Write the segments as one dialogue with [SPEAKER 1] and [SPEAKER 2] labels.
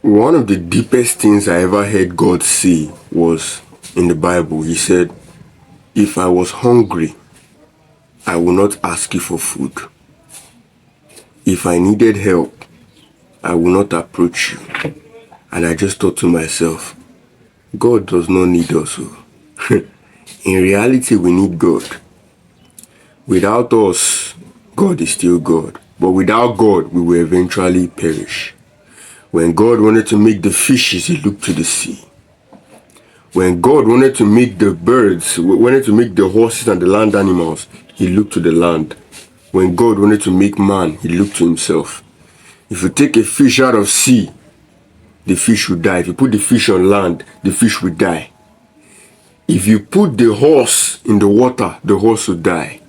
[SPEAKER 1] One of the deepest things I ever heard God say was in the Bible. He said, if I was hungry, I will not ask you for food. If I needed help, I will not approach you. And I just thought to myself, God does not need us. In reality, we need God. Without us, God is still God. But without God, we will eventually perish. When God wanted to make the fishes, he looked to the sea. When God wanted to make the birds, wanted to make the horses and the land animals, he looked to the land. When God wanted to make man, he looked to himself. If you take a fish out of sea, the fish will die. If you put the fish on land, the fish will die. If you put the horse in the water, the horse will die.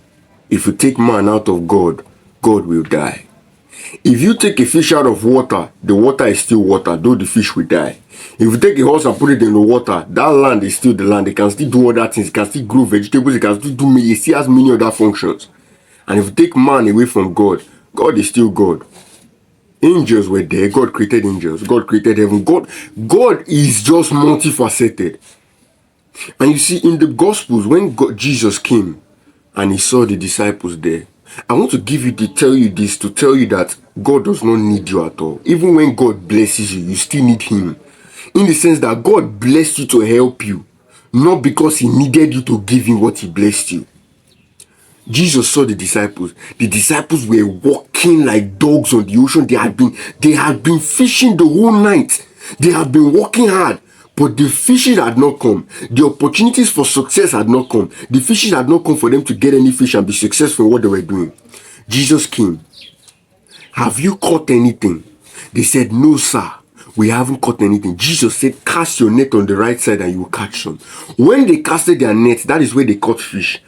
[SPEAKER 1] If you take man out of God, God will die. If you take a fish out of water, the water is still water, though the fish will die. If you take a horse and put it in the water, that land is still the land. It can still do other things. It can still grow vegetables. It can still do me. It still has many other functions. And if you take man away from God, God is still God. Angels were there. God created angels. God created heaven. God is just multifaceted. And you see, in the Gospels, when Jesus came and he saw the disciples there, I want to tell you this to tell you that God does not need you at all. Even when God blesses you, you still need him. In the sense that God blessed you to help you, not because he needed you to give him what he blessed you. Jesus saw the disciples. The disciples were walking like dogs on the ocean. They had been fishing the whole night. They had been working hard. But the fishes had not come. The opportunities for success had not come. The fishes had not come for them to get any fish and be successful in what they were doing. Jesus came. Have you caught anything? They said, no, sir. We haven't caught anything. Jesus said, cast your net on the right side and you will catch some. When they casted their net, that is where they caught fish.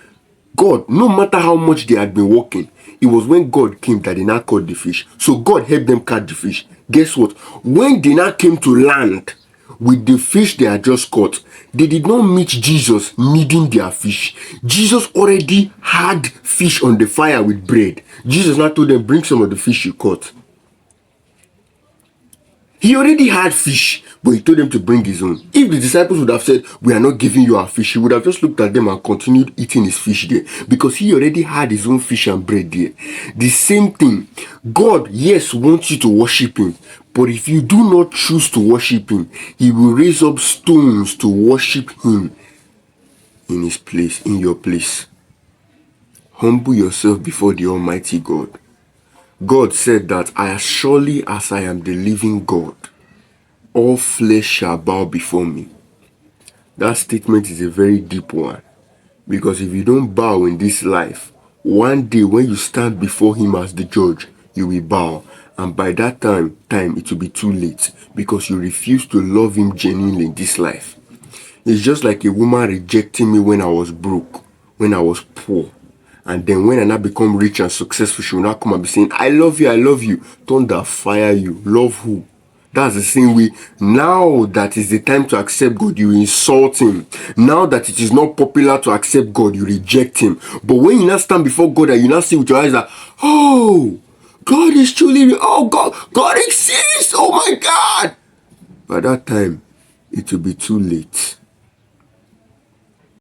[SPEAKER 1] God, no matter how much they had been working, it was when God came that they now caught the fish. So God helped them catch the fish. Guess what? When they now came to land with the fish they had just caught, they did not meet Jesus needing their fish. Jesus already had fish on the fire with bread. Jesus now told them, bring some of the fish you caught. He already had fish, but he told them to bring his own. If the disciples would have said, we are not giving you our fish, he would have just looked at them and continued eating his fish there. Because he already had his own fish and bread there. The same thing. God, yes, wants you to worship him. But if you do not choose to worship him, he will raise up stones to worship him in his place, in your place. Humble yourself before the Almighty God. God said that as surely as I am the living God, all flesh shall bow before me. That statement is a very deep one. Because if you don't bow in this life, one day when you stand before him as the judge, you will bow. And by that time it will be too late. Because you refuse to love him genuinely in this life. It's just like a woman rejecting me when I was broke, when I was poor. And then when I now become rich and successful, she will now come and be saying, I love you, I love you. Thunder fire you. Love who? That's the same way. Now that is the time to accept God, you insult him. Now that it is not popular to accept God, you reject him. But when you now stand before God and you now see with your eyes that, oh, God is truly real. Oh, God exists. Oh my God. By that time, it will be too late.